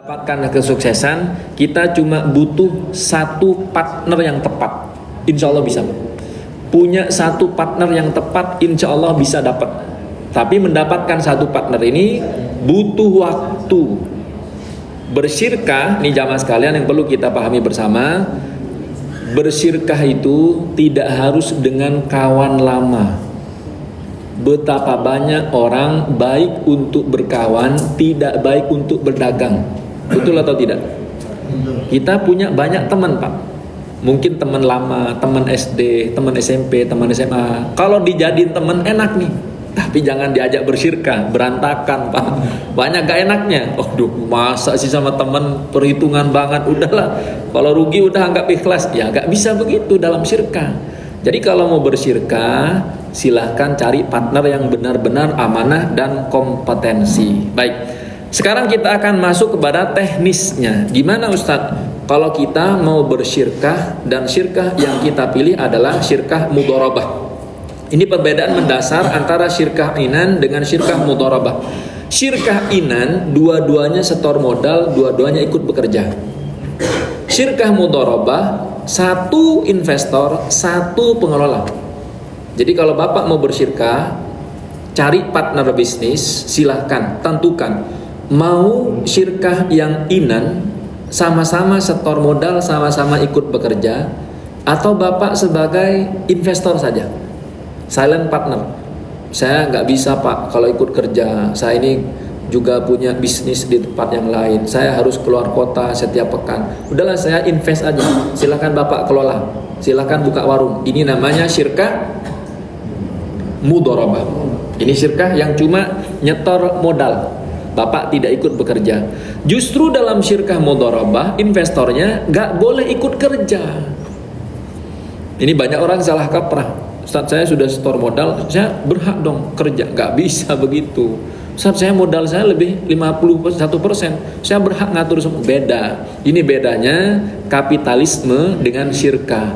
Dapatkan kesuksesan, kita cuma butuh satu partner yang tepat. Insya Allah bisa. Punya satu partner yang tepat, insya Allah bisa dapat. Tapi mendapatkan satu partner ini butuh waktu. Bersyirkah, nih jamaah sekalian yang perlu kita pahami bersama. Bersyirkah itu tidak harus dengan kawan lama. Betapa banyak orang baik untuk berkawan, tidak baik untuk berdagang. Betul atau tidak? Kita punya banyak teman, Pak. Mungkin teman lama, teman SD, teman SMP, teman SMA. Kalau dijadiin teman enak nih. Tapi jangan diajak bersyirkah, berantakan, Pak. Banyak gak enaknya. Aduh, masa sih sama teman perhitungan banget. Udahlah, kalau rugi udah anggap ikhlas. Ya gak bisa begitu dalam syirkah. Jadi kalau mau bersyirkah, silahkan cari partner yang benar-benar amanah dan kompetensi. Baik, sekarang kita akan masuk kepada teknisnya. Gimana Ustadz? Kalau kita mau bersyirkah dan syirkah yang kita pilih adalah syirkah mudharabah. Ini perbedaan mendasar antara syirkah inan dengan syirkah mudharabah. Syirkah inan, dua-duanya setor modal, dua-duanya ikut bekerja. Syirkah mudharabah, satu investor, satu pengelola. Jadi kalau Bapak mau bersyirkah, cari partner bisnis, silahkan tentukan. Mau syirkah yang inan, sama-sama setor modal, sama-sama ikut bekerja, atau Bapak sebagai investor saja, silent partner. Saya nggak bisa Pak kalau ikut kerja, saya ini juga punya bisnis di tempat yang lain, saya harus keluar kota setiap pekan. Udahlah saya invest aja, silakan Bapak kelola, silakan buka warung. Ini namanya syirkah mudharabah. Ini syirkah yang cuma nyetor modal, Bapak tidak ikut bekerja. Justru dalam syirkah mudharabah, investornya nggak boleh ikut kerja. Ini banyak orang salah kaprah. Ustaz, saya sudah setor modal, saya berhak dong kerja. Nggak bisa begitu. Ustaz, saya modal saya lebih 51%, saya berhak ngatur semua. Beda. Ini bedanya kapitalisme dengan syirkah.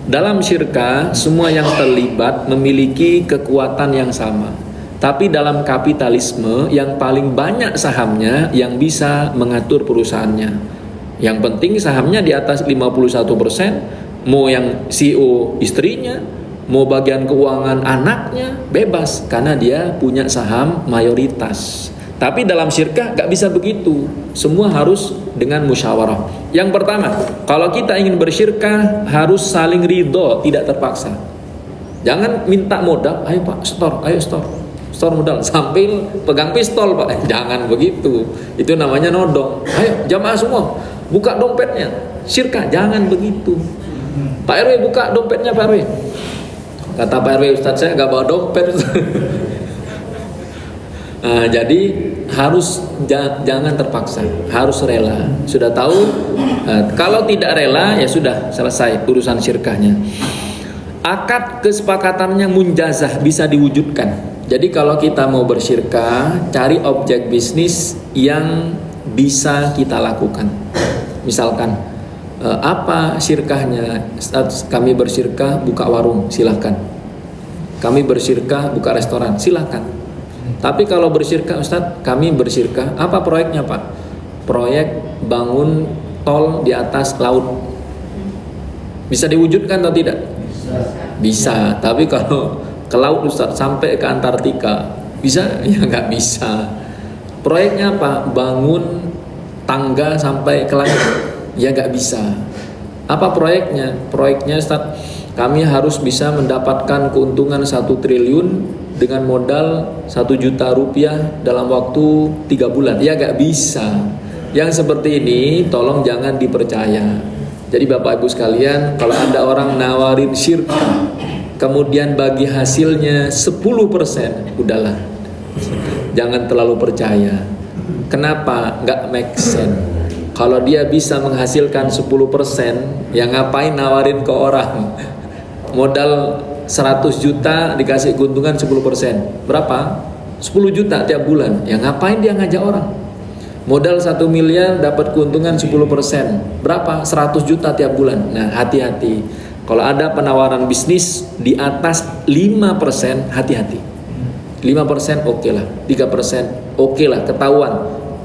Dalam syirkah, semua yang terlibat memiliki kekuatan yang sama. Tapi dalam kapitalisme, yang paling banyak sahamnya yang bisa mengatur perusahaannya. Yang penting sahamnya di atas 51%, mau yang CEO istrinya, mau bagian keuangan anaknya, bebas karena dia punya saham mayoritas. Tapi dalam syirkah gak bisa begitu, semua harus dengan musyawarah. Yang pertama, kalau kita ingin bersyirkah harus saling ridho, tidak terpaksa. Jangan minta modal, ayo Pak store, ayo store modal sambil pegang pistol Pak, jangan begitu, itu namanya nodong. Ayo jamaah semua buka dompetnya, syirkah, jangan begitu. Pak RW buka dompetnya Pak RW. Kata Pak RW, Ustadz saya gak bawa dompet. Nah, jadi harus jangan terpaksa, harus rela. Sudah tahu? Kalau tidak rela ya sudah selesai urusan syirkahnya. Akad kesepakatannya munjazah, bisa diwujudkan. Jadi kalau kita mau bersyirkah, cari objek bisnis yang bisa kita lakukan. Misalkan apa syirkahnya? Kami bersyirkah buka warung, silahkan. Kami bersyirkah buka restoran, silahkan. Tapi kalau bersyirkah, Ustadz, kami bersyirkah, apa proyeknya Pak? Proyek bangun tol di atas laut. Bisa diwujudkan atau tidak? Bisa. Tapi kalau ke laut Ustadz, sampai ke Antartika, bisa? Ya nggak bisa. Proyeknya apa? Bangun tangga sampai ke langit. Ya nggak bisa. Apa proyeknya? Proyeknya Ustadz, kami harus bisa mendapatkan keuntungan 1 triliun dengan modal 1 juta rupiah dalam waktu 3 bulan. Ya nggak bisa. Yang seperti ini tolong jangan dipercaya. Jadi Bapak Ibu sekalian, kalau ada orang nawarin syirkah, kemudian bagi hasilnya 10%, udahlah, jangan terlalu percaya. Kenapa? Nggak make sense. Kalau dia bisa menghasilkan 10%, ya ngapain nawarin ke orang? Modal 100 juta dikasih keuntungan 10%, berapa? 10 juta tiap bulan. Ya ngapain dia ngajak orang? Modal 1 miliar dapat keuntungan 10%, berapa? 100 juta tiap bulan. Nah, hati-hati. Kalau ada penawaran bisnis di atas 5%, hati-hati. 5% oke lah, 3% oke lah, ketahuan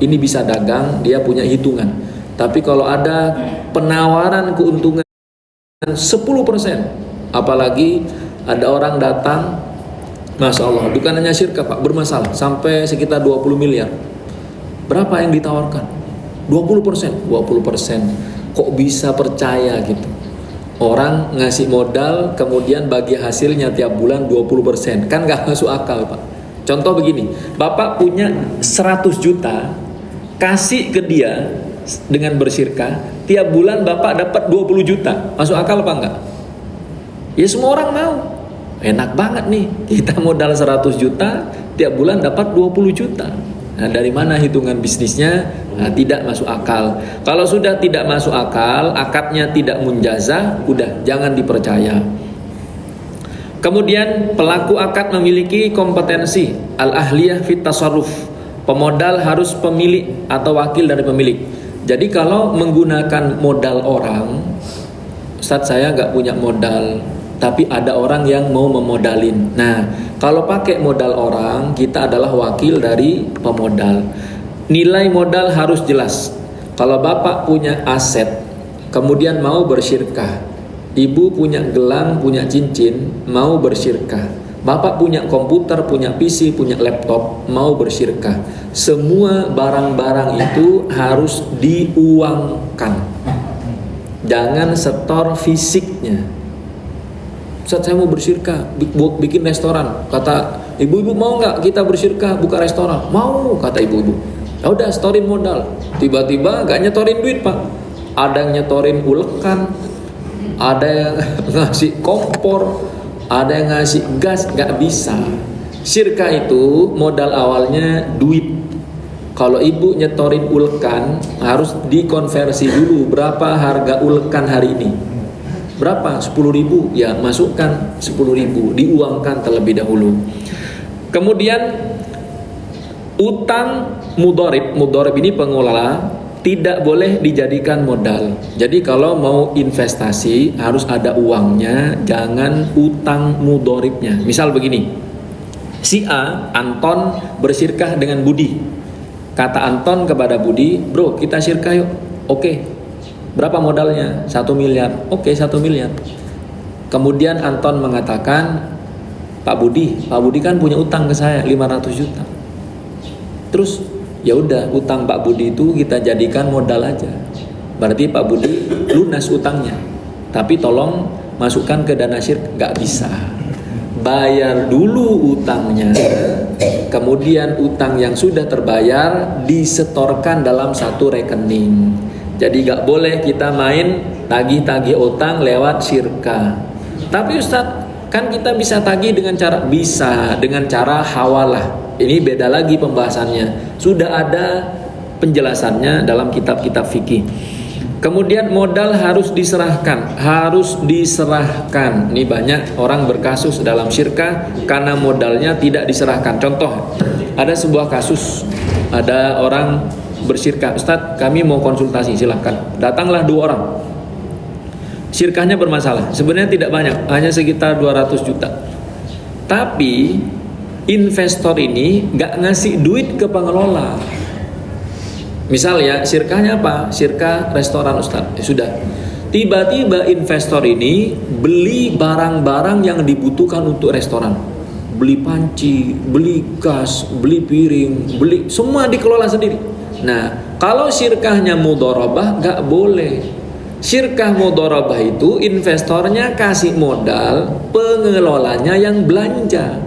ini bisa dagang, dia punya hitungan. Tapi kalau ada penawaran keuntungan 10%, apalagi ada orang datang, Masya Allah, bukan hanya syirka Pak, bermasalah, sampai sekitar 20 miliar. Berapa yang ditawarkan? 20%. 20%. Kok bisa percaya gitu? Orang ngasih modal, kemudian bagi hasilnya tiap bulan 20%. Kan gak masuk akal Pak. Contoh begini, Bapak punya 100 juta, kasih ke dia dengan bersyirkah, tiap bulan Bapak dapat 20 juta. Masuk akal apa enggak? Ya semua orang mau. Enak banget nih, kita modal 100 juta, tiap bulan dapat 20 juta. Nah, dari mana hitungan bisnisnya? Nah, tidak masuk akal. Kalau sudah tidak masuk akal, akadnya tidak munjazah, udah jangan dipercaya. Kemudian pelaku akad memiliki kompetensi al-ahliyah fit tasarruf. Pemodal harus pemilik atau wakil dari pemilik. Jadi kalau menggunakan modal orang, Ustadz saya nggak punya modal, tapi ada orang yang mau memodalin. Nah, kalau pakai modal orang, kita adalah wakil dari pemodal. Nilai modal harus jelas. Kalau Bapak punya aset, kemudian mau bersyirkah, Ibu punya gelang, punya cincin, mau bersyirkah, Bapak punya komputer, punya PC, punya laptop, mau bersyirkah, semua barang-barang itu harus diuangkan. Jangan setor fisiknya. Ustadz saya mau bersyirkah, bikin restoran. Kata ibu-ibu, mau nggak kita bersyirkah buka restoran? Mau, kata ibu-ibu. Ya udah, setorin modal. Tiba-tiba nggak nyetorin duit Pak. Ada yang nyetorin ulekan, ada yang ngasih kompor, ada yang ngasih gas. Nggak bisa. Syirkah itu modal awalnya duit. Kalau ibu nyetorin ulekan, harus dikonversi dulu berapa harga ulekan hari ini. Berapa? 10.000. Ya masukkan 10.000, diuangkan terlebih dahulu. Kemudian utang mudharib. Mudharib ini pengelola, tidak boleh dijadikan modal. Jadi kalau mau investasi harus ada uangnya, jangan utang mudharibnya. Misal begini, si A, Anton bersyirkah dengan Budi. Kata Anton kepada Budi, bro kita syirkah yuk. Oke. Berapa modalnya? 1 miliar. Oke, 1 miliar. Kemudian Anton mengatakan, Pak Budi kan punya utang ke saya 500 juta. Terus ya udah, utang Pak Budi itu kita jadikan modal aja. Berarti Pak Budi lunas utangnya. Tapi tolong masukkan ke dana syirik. Gak bisa. Bayar dulu utangnya. Kemudian utang yang sudah terbayar disetorkan dalam satu rekening. Jadi gak boleh kita main tagih-tagih utang lewat syirkah. Tapi Ustadz, kan kita bisa tagih dengan cara, bisa dengan cara hawalah. Ini beda lagi pembahasannya. Sudah ada penjelasannya dalam kitab-kitab fikih. Kemudian modal harus diserahkan. Ini banyak orang berkasus dalam syirkah karena modalnya tidak diserahkan. Contoh, ada sebuah kasus, ada orang bersyirkah, Ustadz kami mau konsultasi, silahkan. Datanglah 2 orang. Syirkahnya bermasalah, sebenarnya tidak banyak, hanya sekitar 200 juta. Tapi investor ini gak ngasih duit ke pengelola. Misal ya, syirkahnya apa? Syirkah restoran Ustadz. Sudah. Tiba-tiba investor ini beli barang-barang yang dibutuhkan untuk restoran. Beli panci, beli gas, beli piring, beli semua dikelola sendiri. Nah, kalau syirkahnya mudharabah gak boleh. Syirkah mudharabah itu investornya kasih modal, pengelolanya yang belanja.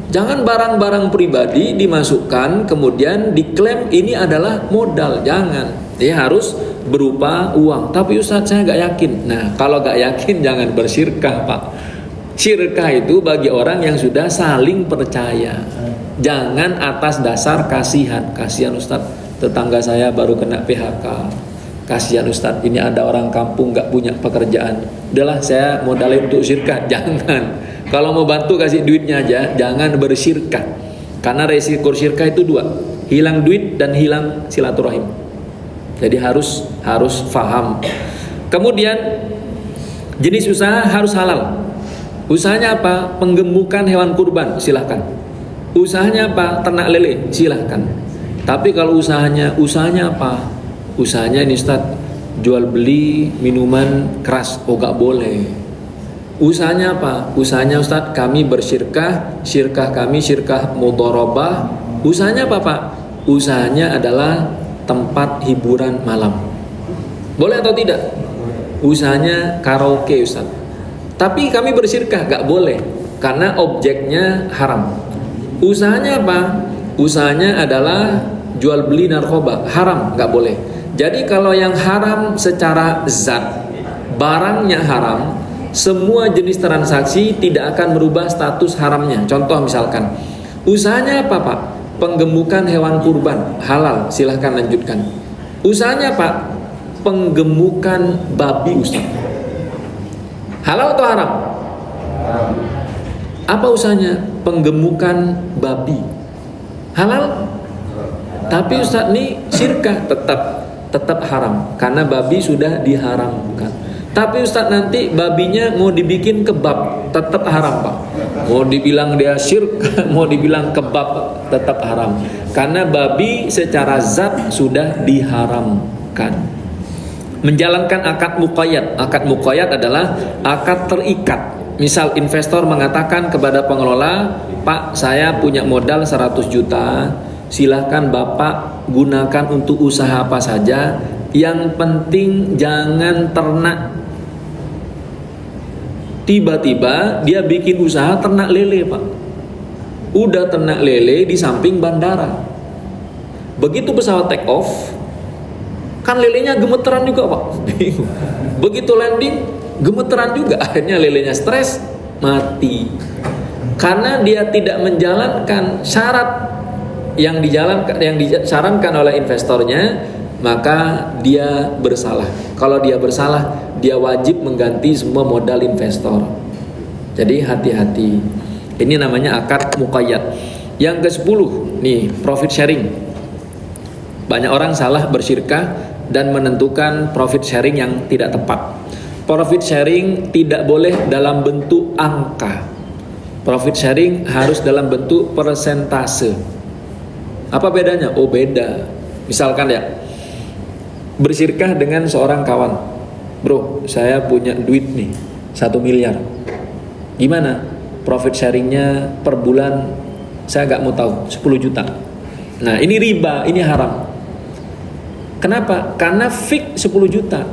Jangan barang-barang pribadi dimasukkan kemudian diklaim ini adalah modal. Jangan. Dia harus berupa uang. Tapi Ustadz saya gak yakin. Nah, kalau gak yakin jangan bersyirkah Pak. Syirkah itu bagi orang yang sudah saling percaya. Jangan atas dasar kasihan. Kasihan Ustadz, tetangga saya baru kena PHK. Kasihan Ustadz, ini ada orang kampung gak punya pekerjaan. Udahlah saya modalin untuk syirkah. Jangan. Kalau mau bantu kasih duitnya aja, jangan bersyirkah. Karena resiko syirkah itu 2, hilang duit dan hilang silaturahim. Jadi harus faham. Kemudian jenis usaha harus halal. Usahanya apa? Penggemukan hewan kurban, silahkan. Usahanya apa? Ternak lele, silahkan. Tapi kalau usahanya apa? Usahanya ini Ustaz, jual beli minuman keras, oh gak boleh. Usahanya apa? Usahanya Ustaz, kami bersyirkah, syirkah kami syirkah mudharabah. Usahanya apa Pak? Usahanya adalah tempat hiburan malam. Boleh atau tidak? Usahanya karaoke Ustaz. Tapi kami bersyirkah, gak boleh, karena objeknya haram. Usahanya apa? Usahanya adalah jual beli narkoba, haram, gak boleh. Jadi kalau yang haram secara zat, barangnya haram, semua jenis transaksi tidak akan merubah status haramnya. Contoh misalkan, usahanya apa Pak? Penggemukan hewan kurban, halal, silahkan lanjutkan. Usahanya Pak? Penggemukan babi Ustaz. Halal atau haram? Apa usahanya? Penggemukan babi. Halal? Tapi Ustaz ini syirkah, tetap haram, karena babi sudah diharamkan. Tapi Ustaz nanti babinya mau dibikin kebab, tetap haram Pak. Mau dibilang dia syirk, mau dibilang kebab, tetap haram, karena babi secara zat sudah diharamkan. Menjalankan akad muqayyad. Akad muqayyad adalah akad terikat. Misal investor mengatakan kepada pengelola, Pak, saya punya modal 100 juta, silahkan Bapak gunakan untuk usaha apa saja, yang penting jangan ternak. Tiba-tiba dia bikin usaha ternak lele Pak. Udah ternak lele di samping bandara. Begitu pesawat take off, kan lelenya gemeteran juga Pak. Begitu landing, gemeteran juga. Akhirnya lelenya stres, mati. Karena dia tidak menjalankan syarat yang disarankan oleh investornya, maka dia bersalah. Kalau dia bersalah, dia wajib mengganti semua modal investor. Jadi hati-hati. Ini namanya akad muqayyad. Yang ke-10 nih, profit sharing. Banyak orang salah bersyirkah dan menentukan profit sharing yang tidak tepat. Profit sharing tidak boleh dalam bentuk angka. Profit sharing harus dalam bentuk persentase. Apa bedanya? Oh beda. Misalkan ya, bersyirkah dengan seorang kawan, bro, saya punya duit nih 1 miliar. Gimana? Profit sharingnya per bulan, saya gak mau tahu, 10 juta. Nah ini riba, ini haram. Kenapa? Karena fix 10 juta.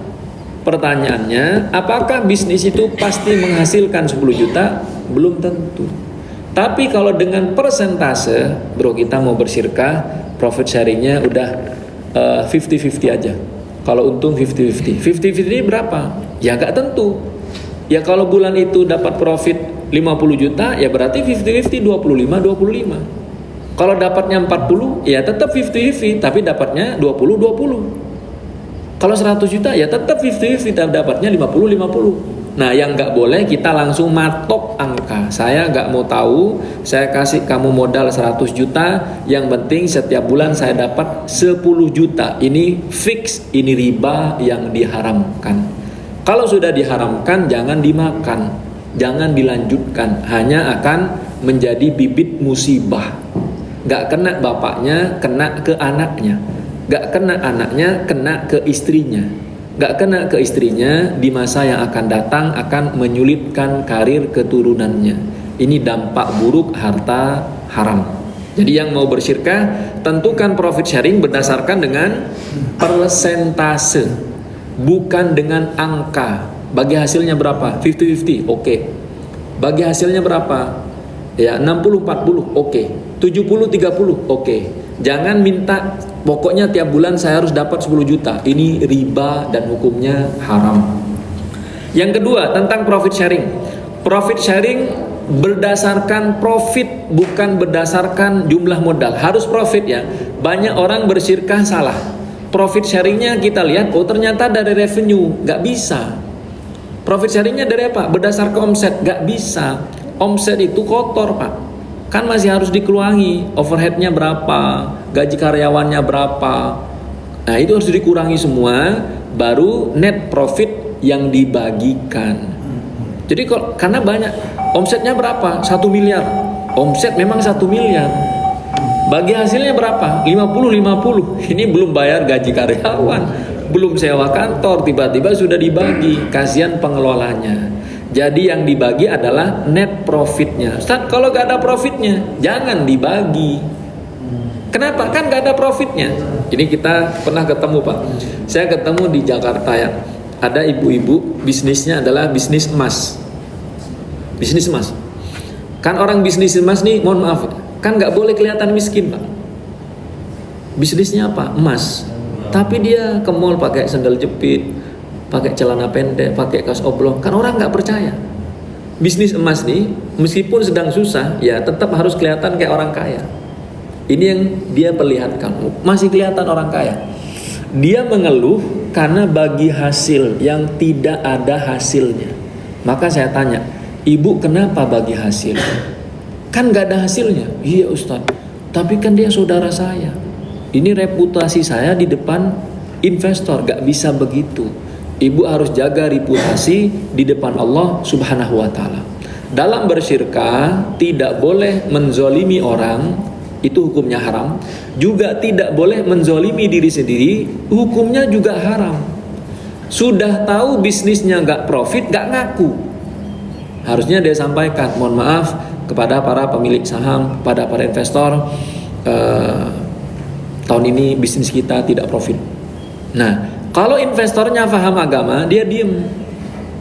Pertanyaannya, apakah bisnis itu pasti menghasilkan 10 juta? Belum tentu. Tapi kalau dengan persentase, bro, kita mau bersyirkah, profit sharingnya udah 50-50 aja. Kalau untung 50-50. 50-50 ini berapa? Ya gak tentu. Ya kalau bulan itu dapat profit 50 juta, ya berarti 50-50, 25-25. Kalau dapatnya 40, ya tetap 50-50, tapi dapatnya 20-20. Kalau 100 juta, ya tetap 50-50, tapi dapatnya 50-50. Nah yang gak boleh kita langsung matok angka. Saya gak mau tahu, saya kasih kamu modal 100 juta, yang penting setiap bulan saya dapat 10 juta. Ini fix, ini riba yang diharamkan. Kalau sudah diharamkan, jangan dimakan, jangan dilanjutkan, hanya akan menjadi bibit musibah. Gak kena bapaknya, kena ke anaknya. Gak kena anaknya, kena ke istrinya. Gak kena ke istrinya, di masa yang akan datang akan menyulitkan karir keturunannya. Ini dampak buruk harta haram. Jadi yang mau bersyirkah, tentukan profit sharing berdasarkan dengan persentase, bukan dengan angka. Bagi hasilnya berapa? 50-50, oke. Bagi hasilnya berapa? Ya 60-40, oke. 70-30, oke. Jangan minta pokoknya tiap bulan saya harus dapat 10 juta. Ini riba dan hukumnya haram. Yang kedua, tentang profit sharing. Profit sharing berdasarkan profit, bukan berdasarkan jumlah modal. Harus profit ya. Banyak orang bersyirkah salah. Profit sharingnya kita lihat, oh ternyata dari revenue. Gak bisa. Profit sharingnya dari apa? Berdasarkan omset. Gak bisa. Omset itu kotor Pak. Kan masih harus dikeluargi, overheadnya berapa, gaji karyawannya berapa. Nah itu harus dikurangi semua, baru net profit yang dibagikan. Jadi karena banyak, omsetnya berapa? 1 miliar. Omset memang 1 miliar. Bagi hasilnya berapa? 50-50. Ini belum bayar gaji karyawan, belum sewa kantor, tiba-tiba sudah dibagi. Kasihan pengelolanya. Jadi yang dibagi adalah net profitnya. Ustaz, kalau gak ada profitnya, jangan dibagi. Kenapa? Kan gak ada profitnya. Ini kita pernah ketemu, Pak. Saya ketemu di Jakarta ya. Ada ibu-ibu, bisnisnya adalah bisnis emas. Bisnis emas. Kan orang bisnis emas nih, mohon maaf, kan nggak boleh kelihatan miskin, Pak. Bisnisnya apa? Emas. Tapi dia ke mall pakai sandal jepit, pakai celana pendek, pakai kaos oblong. Kan orang nggak percaya. Bisnis emas nih, meskipun sedang susah, ya tetap harus kelihatan kayak orang kaya. Ini yang dia perlihatkan. Masih kelihatan orang kaya. Dia mengeluh karena bagi hasil yang tidak ada hasilnya. Maka saya tanya, ibu kenapa bagi hasil? Kan gak ada hasilnya. Iya Ustaz, tapi kan dia saudara saya. Ini reputasi saya di depan investor, gak bisa begitu. Ibu harus jaga reputasi di depan Allah Subhanahu wa ta'ala. Dalam bersyirkah tidak boleh menzolimi orang, itu hukumnya haram. Juga tidak boleh menzolimi diri sendiri, hukumnya juga haram. Sudah tahu bisnisnya gak profit, gak ngaku. Harusnya dia sampaikan, mohon maaf kepada para pemilik saham, pada para investor, tahun ini bisnis kita tidak profit. Nah, kalau investornya paham agama, dia diem.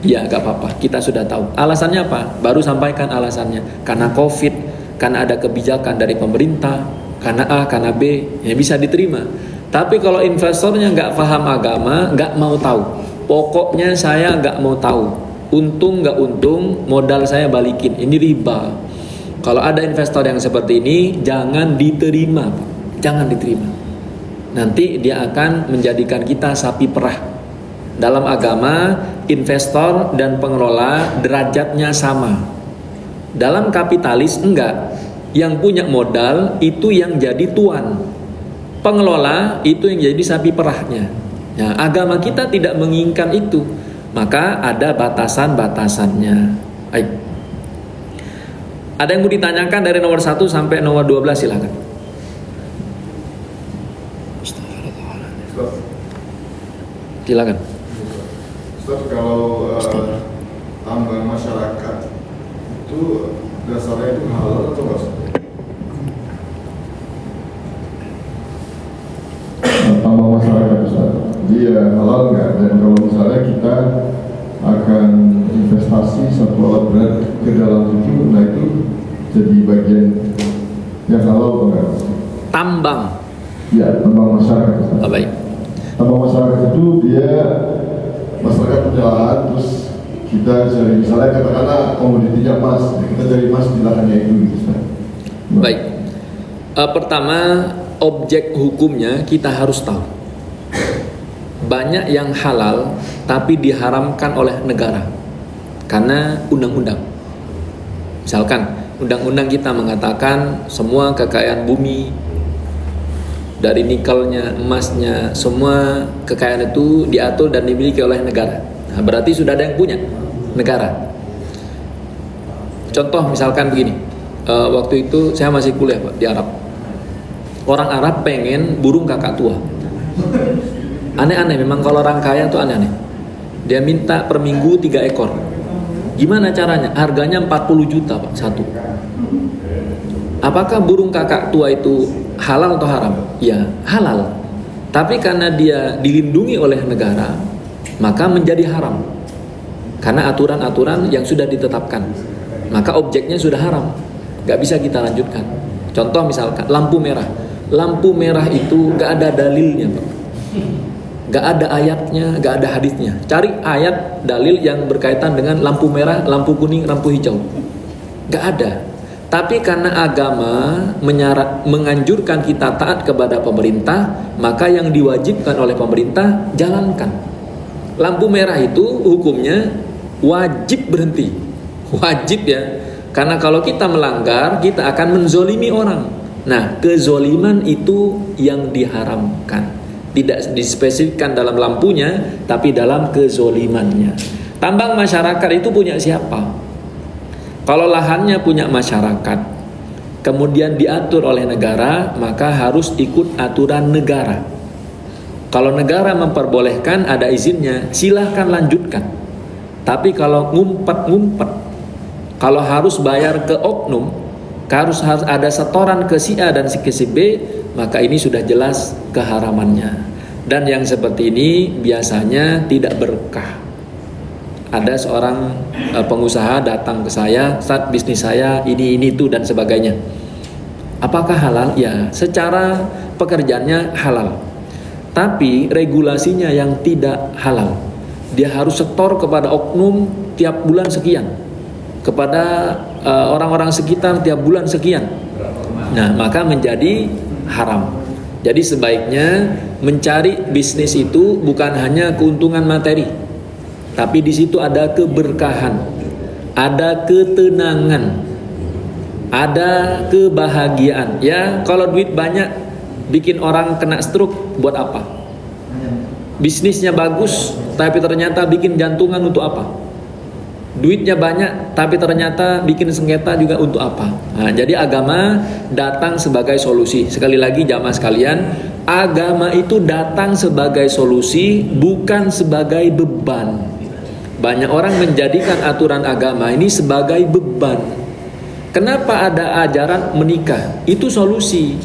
Ya gak apa-apa, kita sudah tahu. Alasannya apa? Baru sampaikan alasannya. Karena COVID, karena ada kebijakan dari pemerintah, karena A, karena B, ya bisa diterima. Tapi kalau investornya gak paham agama, gak mau tahu, pokoknya saya gak mau tahu, untung gak untung, modal saya balikin, ini riba. Kalau ada investor yang seperti ini, jangan diterima, jangan diterima. Nanti dia akan menjadikan kita sapi perah. Dalam agama, investor dan pengelola derajatnya sama. Dalam kapitalis enggak. Yang punya modal itu yang jadi tuan. Pengelola itu yang jadi sapi perahnya. Nah, agama kita tidak menginginkan itu. Maka ada batasan-batasannya. Baik. Ada yang mau ditanyakan dari nomor 1 sampai nomor 12, silakan. Silakan. Ustaz, kalau tambang masyarakat itu dasarnya itu halal atau enggak? Tambang masyarakat Ustaz, dia halal enggak? Dan kalau misalnya kita akan investasi satu alat berat ke dalam itu, nah itu jadi bagian yang halal atau enggak? Tambang. Ya, tambang masyarakat. Oh, baik. Tambang masyarakat itu dia masyarakat punya lahan, terus kita cari, misalnya katakanlah komoditinya emas, kita cari emas di lahannya itu. Baik. Pertama, objek hukumnya kita harus tahu. Banyak yang halal tapi diharamkan oleh negara karena undang-undang. Misalkan undang-undang kita mengatakan semua kekayaan bumi, dari nikelnya, emasnya, semua kekayaan itu diatur dan dimiliki oleh negara. Nah, berarti sudah ada yang punya, negara. Contoh misalkan begini, waktu itu saya masih kuliah Pak di Arab. Orang Arab pengen burung kakak tua. Aneh-aneh, memang kalau orang kaya tuh aneh-aneh. Dia minta per minggu 3 ekor. Gimana caranya? Harganya 40 juta Pak, satu. Apakah burung kakak tua itu halal atau haram? Ya, halal. Tapi karena dia dilindungi oleh negara, maka menjadi haram. Karena aturan-aturan yang sudah ditetapkan. Maka objeknya sudah haram. Gak bisa kita lanjutkan. Contoh misalkan lampu merah. Lampu merah itu gak ada dalilnya Pak. Gak ada ayatnya, gak ada hadisnya. Cari ayat dalil yang berkaitan dengan lampu merah, lampu kuning, lampu hijau. Gak ada. Tapi karena agama menganjurkan kita taat kepada pemerintah, maka yang diwajibkan oleh pemerintah jalankan. Lampu merah itu hukumnya wajib berhenti. Wajib ya. Karena kalau kita melanggar, kita akan menzolimi orang. Nah, kezoliman itu yang diharamkan. Tidak dispesifikkan dalam lampunya, tapi dalam kezolimannya. Tambang masyarakat itu punya siapa? Kalau lahannya punya masyarakat, kemudian diatur oleh negara, maka harus ikut aturan negara. Kalau negara memperbolehkan, ada izinnya, silahkan lanjutkan. Tapi kalau ngumpet-ngumpet, kalau harus bayar ke oknum, harus ada setoran ke si A dan ke si B, maka ini sudah jelas keharamannya. Dan yang seperti ini biasanya tidak berkah. Ada seorang pengusaha datang ke saya, "Ustaz, bisnis saya ini itu dan sebagainya." Apakah halal? Ya, secara pekerjaannya halal. Tapi regulasinya yang tidak halal. Dia harus setor kepada oknum tiap bulan sekian, kepada orang-orang sekitar tiap bulan sekian. Nah, maka menjadi haram. Jadi sebaiknya mencari bisnis itu bukan hanya keuntungan materi, tapi di situ ada keberkahan, ada ketenangan, ada kebahagiaan. Ya, kalau duit banyak bikin orang kena stroke, buat apa? Bisnisnya bagus, tapi ternyata bikin jantungan untuk apa? Duitnya banyak, tapi ternyata bikin sengketa juga untuk apa? Nah, jadi agama datang sebagai solusi. Sekali lagi jamaah sekalian, agama itu datang sebagai solusi, bukan sebagai beban. Banyak orang menjadikan aturan agama ini sebagai beban. Kenapa ada ajaran menikah? Itu solusi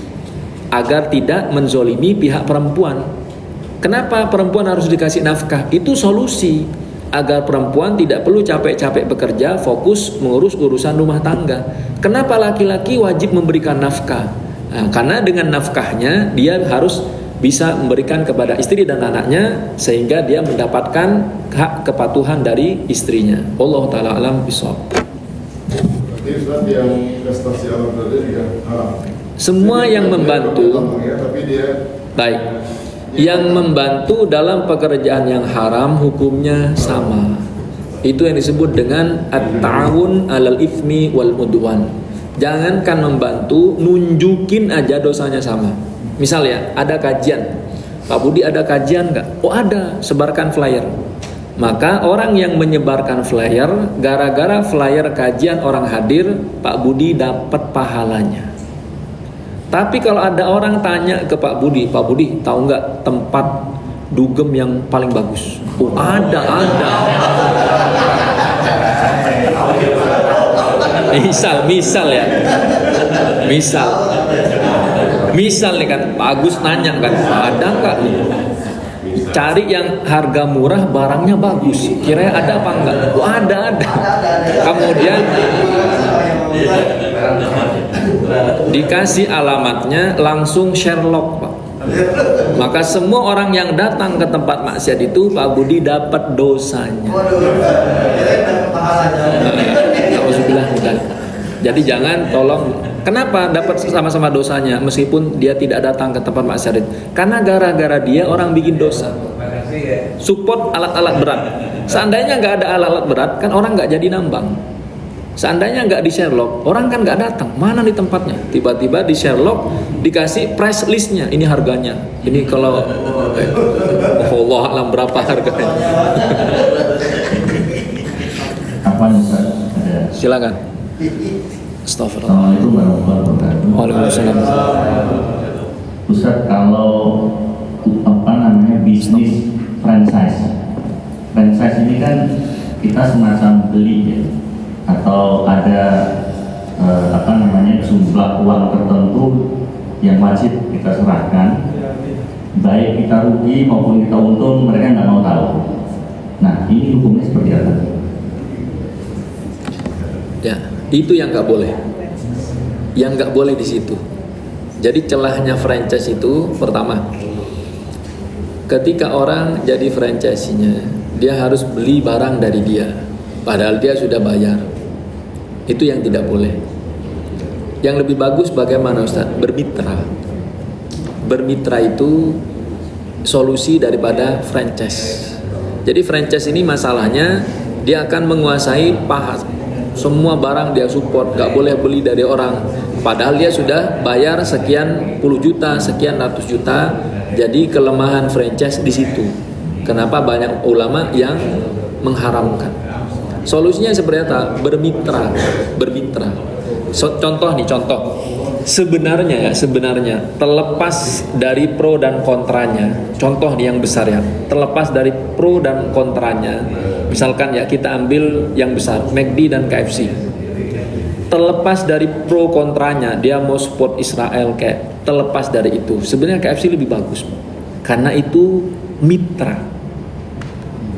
agar tidak menzolimi pihak perempuan. Kenapa perempuan harus dikasih nafkah? Itu solusi agar perempuan tidak perlu capek-capek bekerja, fokus mengurus urusan rumah tangga. Kenapa laki-laki wajib memberikan nafkah? Nah, karena dengan nafkahnya dia harus bisa memberikan kepada istri dan anaknya, sehingga dia mendapatkan hak kepatuhan dari istrinya. Allah Ta'ala alam bisawab. Berarti Ustaz, yang investasi alam berada juga haram. Semua Jadi, yang membantu, tapi dia baik, yang membantu dalam pekerjaan yang haram hukumnya sama. Itu yang disebut dengan at-ta'awun 'alal itsmi wal udwan. Jangankan membantu, nunjukin aja dosanya sama. Misal ya, ada kajian, Pak Budi ada kajian nggak? Oh ada, sebarkan flyer. Maka orang yang menyebarkan flyer, gara-gara flyer kajian orang hadir, Pak Budi dapat pahalanya. Tapi kalau ada orang tanya ke Pak Budi tahu nggak tempat dugem yang paling bagus? Oh ada. Misal ya, misal nih kan, Pak Agus nanya kan, ada nggak nih? Cari yang harga murah, barangnya bagus. Kira ada apa enggak? Oh ada. Kemudian dikasih alamatnya, langsung Sherlock, Pak. Maka semua orang yang datang ke tempat maksiat itu, Pak Budi dapat dosanya. Jadi jangan, tolong. Kenapa dapat sama-sama dosanya meskipun dia tidak datang ke tempat maksiat itu? Karena gara-gara dia orang bikin dosa. Support alat-alat berat. Seandainya nggak ada alat-alat berat, kan orang nggak jadi nambang. Seandainya nggak di Sherlock, orang kan nggak datang. Mana nih tempatnya? Tiba-tiba di Sherlock dikasih price listnya. Ini harganya. Ini kalau Allah alam berapa harganya? Kapan Ustaz? Silakan. Astagfirullah. Assalamualaikum warahmatullahi wabarakatuh. Waalaikumsalam. Ustaz, kalau bisnis franchise ini kan kita semacam beli ya, atau ada jumlah uang tertentu yang wajib kita serahkan, baik kita rugi maupun kita untung, mereka nggak mau tahu. Nah, ini hukumnya seperti apa? Ya, itu yang nggak boleh. Yang nggak boleh di situ. Jadi celahnya franchise itu, pertama, ketika orang jadi franchise-nya, dia harus beli barang dari dia, padahal dia sudah bayar. Itu yang tidak boleh. Yang lebih bagus bagaimana Ustaz? Bermitra. Bermitra itu solusi daripada franchise. Jadi franchise ini masalahnya dia akan menguasai semua barang dia support, gak boleh beli dari orang. Padahal dia sudah bayar sekian puluh juta, sekian ratus juta. Jadi kelemahan franchise di situ. Kenapa banyak ulama yang mengharamkan? Solusinya seperti apa? Bermitra. Contoh. Sebenarnya terlepas dari pro dan kontranya, contoh nih yang besar ya, terlepas dari pro dan kontranya, misalkan ya kita ambil yang besar, McD dan KFC. Terlepas dari pro kontranya, dia mau support Israel kayak, terlepas dari itu, sebenarnya KFC lebih bagus, karena itu mitra,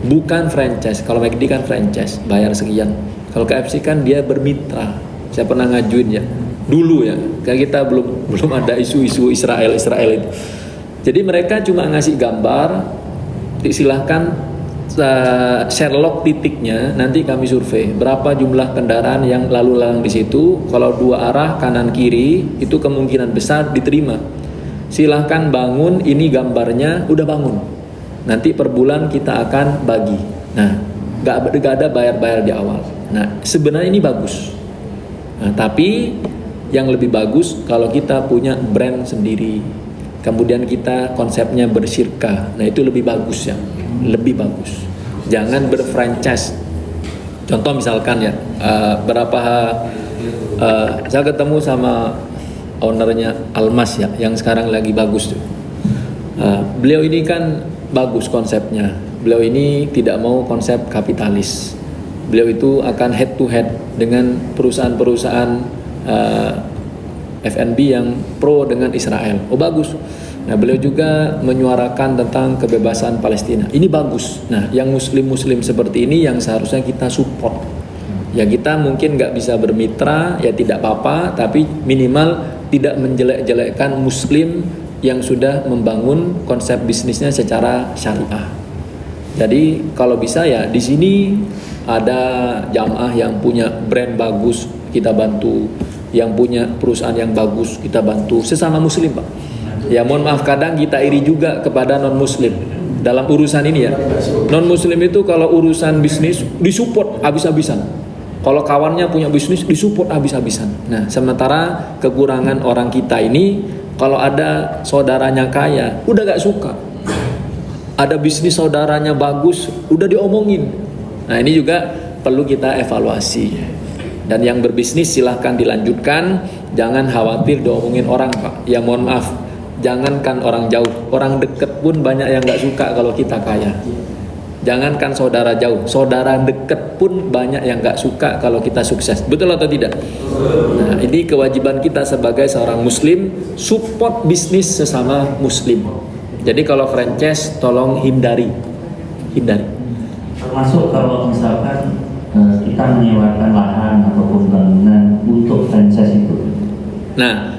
bukan franchise. Kalau McD kan franchise, bayar sekian. Kalau KFC kan dia bermitra. Saya pernah ngajuin ya, dulu ya, kayak kita belum ada isu-isu Israel itu. Jadi mereka cuma ngasih gambar, silahkan Sherlock titiknya, nanti kami survei berapa jumlah kendaraan yang lalu lalang di situ. Kalau dua arah kanan kiri itu kemungkinan besar diterima. Silahkan bangun, ini gambarnya, udah bangun. Nanti per bulan kita akan bagi. Nah, gak ada bayar di awal. Nah, sebenarnya ini bagus. Nah, tapi yang lebih bagus kalau kita punya brand sendiri, kemudian kita konsepnya bersyirkah. Nah, itu lebih bagus ya, lebih bagus. Jangan berfranchise. Contoh misalkan ya, saya ketemu sama ownernya Almas ya, yang sekarang lagi bagus tuh. Beliau ini kan bagus konsepnya. Beliau ini tidak mau konsep kapitalis. Beliau itu akan head to head dengan perusahaan-perusahaan F&B yang pro dengan Israel. Oh bagus. Nah, beliau juga menyuarakan tentang kebebasan Palestina. Ini bagus. Nah, yang muslim-muslim seperti ini yang seharusnya kita support. Ya kita mungkin nggak bisa bermitra, ya tidak apa-apa, tapi minimal tidak menjelek-jelekkan muslim yang sudah membangun konsep bisnisnya secara syariah. Jadi kalau bisa ya di sini ada jamaah yang punya brand bagus, kita bantu. Yang punya perusahaan yang bagus, kita bantu. Sesama muslim, Pak. Ya mohon maaf, kadang kita iri juga kepada non muslim dalam urusan ini ya. Non muslim itu kalau urusan bisnis disupport habis-habisan. Kalau kawannya punya bisnis disupport habis-habisan. Nah, sementara kekurangan orang kita ini, kalau ada saudaranya kaya, udah gak suka. Ada bisnis saudaranya bagus, udah diomongin. Nah, ini juga perlu kita evaluasi. Dan yang berbisnis silahkan dilanjutkan, jangan khawatir diomongin orang, Pak. Ya mohon maaf, jangankan orang jauh, orang dekat pun banyak yang gak suka kalau kita kaya. Jangankan saudara jauh, saudara dekat pun banyak yang gak suka kalau kita sukses. Betul atau tidak? Nah, ini kewajiban kita sebagai seorang muslim, support bisnis sesama muslim. Jadi kalau franchise tolong hindari. Termasuk kalau misalkan kita menyewakan lahan ataupun bangunan untuk franchise itu. Nah,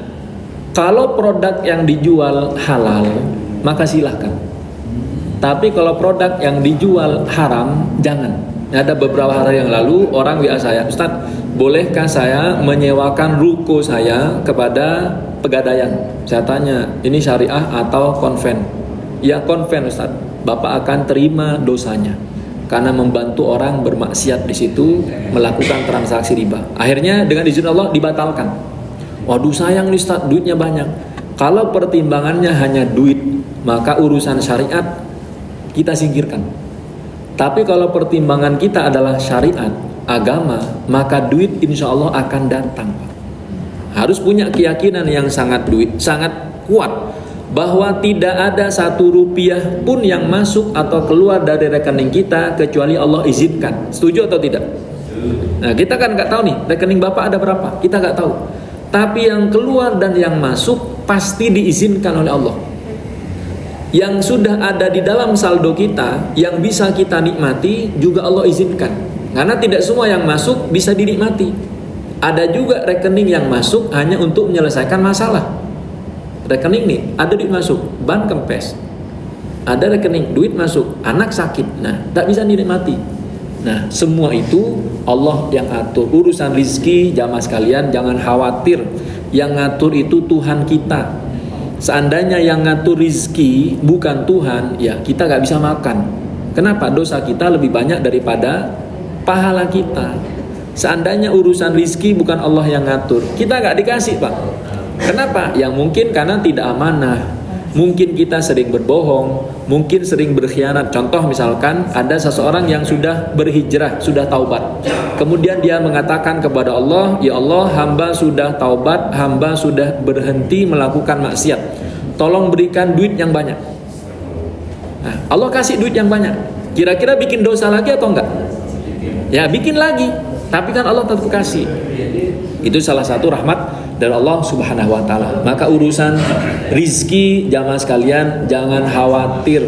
kalau produk yang dijual halal, maka silahkan. Tapi kalau produk yang dijual haram, jangan. Ada beberapa hari yang lalu orang WA saya, Ustaz, bolehkah saya menyewakan ruko saya kepada pegadaian? Saya tanya, ini syariah atau konven? Ya konven, Ustaz. Bapak akan terima dosanya karena membantu orang bermaksiat di situ, melakukan transaksi riba. Akhirnya dengan izin Allah dibatalkan. Waduh sayang nih Ustaz, duitnya banyak. Kalau pertimbangannya hanya duit, maka urusan syariat kita singkirkan. Tapi kalau pertimbangan kita adalah syariat, agama, maka duit insya Allah akan datang. Harus punya keyakinan yang sangat kuat bahwa tidak ada 1 rupiah pun yang masuk atau keluar dari rekening kita kecuali Allah izinkan. Setuju atau tidak? Nah, kita kan nggak tahu nih rekening Bapak ada berapa, kita nggak tahu. Tapi yang keluar dan yang masuk pasti diizinkan oleh Allah. Yang sudah ada di dalam saldo kita yang bisa kita nikmati juga Allah izinkan. Karena tidak semua yang masuk bisa dinikmati. Ada juga rekening yang masuk hanya untuk menyelesaikan masalah. Rekening nih ada duit masuk, ban kempes. Ada rekening duit masuk, anak sakit. Nah, tak bisa dinikmati. Nah, semua itu Allah yang atur. Urusan rizki jamaah sekalian jangan khawatir. Yang ngatur itu Tuhan kita. Seandainya yang ngatur rizki bukan Tuhan, ya kita gak bisa makan. Kenapa? Dosa kita lebih banyak daripada pahala kita. Seandainya urusan rizki bukan Allah yang ngatur, kita gak dikasih, Pak. Kenapa? Ya mungkin karena tidak amanah. Mungkin kita sering berbohong, mungkin sering berkhianat. Contoh misalkan ada seseorang yang sudah berhijrah, sudah taubat. Kemudian dia mengatakan kepada Allah, "Ya Allah, hamba sudah taubat, hamba sudah berhenti melakukan maksiat. Tolong berikan duit yang banyak." Nah, Allah kasih duit yang banyak. Kira-kira bikin dosa lagi atau enggak? Ya, bikin lagi. Tapi kan Allah tetap kasih. Itu salah satu rahmat dari Allah Subhanahu wa taala. Maka urusan rizki jamaah sekalian jangan khawatir,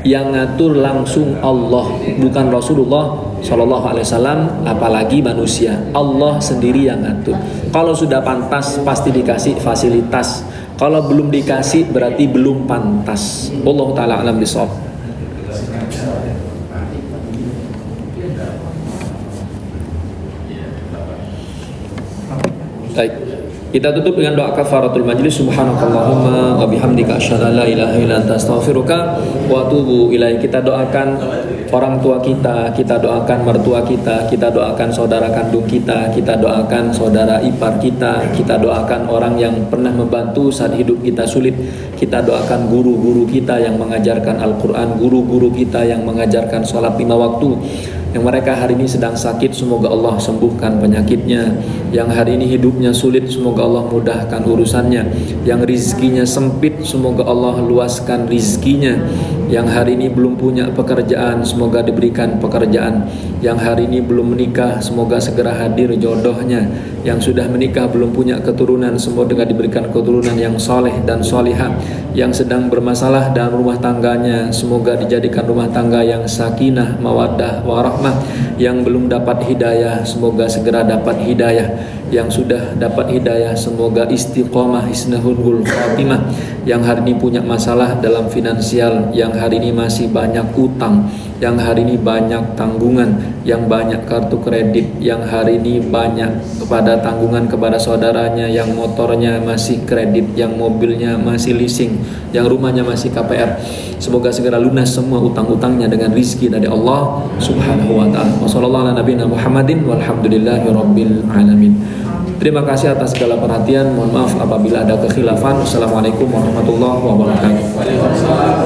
yang ngatur langsung Allah, bukan Rasulullah Shallallahu Alaihi Wasallam, apalagi manusia. Allah sendiri yang ngatur. Kalau sudah pantas pasti dikasih fasilitas. Kalau belum dikasih berarti belum pantas. Allah taala alam bisawab. Baik, kita tutup dengan doa kafaratul majlis. Subhanakallahumma wa bihamdika asyhadu an la ilaha illa anta astaghfiruka wa atubu ilaik. Kita doakan orang tua kita doakan mertua kita doakan saudara kandung kita doakan saudara ipar kita doakan orang yang pernah membantu saat hidup kita sulit, kita doakan guru-guru kita yang mengajarkan Al-Quran, guru-guru kita yang mengajarkan sholat 5 waktu. Yang mereka hari ini sedang sakit, semoga Allah sembuhkan penyakitnya. Yang hari ini hidupnya sulit, semoga Allah mudahkan urusannya. Yang rizkinya sempit, semoga Allah luaskan rizkinya. Yang hari ini belum punya pekerjaan, semoga diberikan pekerjaan. Yang hari ini belum menikah, semoga segera hadir jodohnya. Yang sudah menikah belum punya keturunan, semoga diberikan keturunan yang soleh dan solihah. Yang sedang bermasalah dalam rumah tangganya, semoga dijadikan rumah tangga yang sakinah, mawaddah, warahmah. Yang belum dapat hidayah, semoga segera dapat hidayah. Yang sudah dapat hidayah, semoga istiqomah, hisnahul khatimah. Yang hari ini punya masalah dalam finansial, yang hari ini masih banyak utang, yang hari ini banyak tanggungan, yang banyak kartu kredit, yang hari ini banyak kepada tanggungan kepada saudaranya, yang motornya masih kredit, yang mobilnya masih leasing, yang rumahnya masih KPR. Semoga segera lunas semua utang-utangnya dengan rizki dari Allah Subhanahu wa ta'ala. Wassallallahu ala nabiyina Muhammadin walhamdulillahi rabbil alamin. Terima kasih atas segala perhatian. Mohon maaf apabila ada kekhilafan. Wassalamualaikum warahmatullahi wabarakatuh.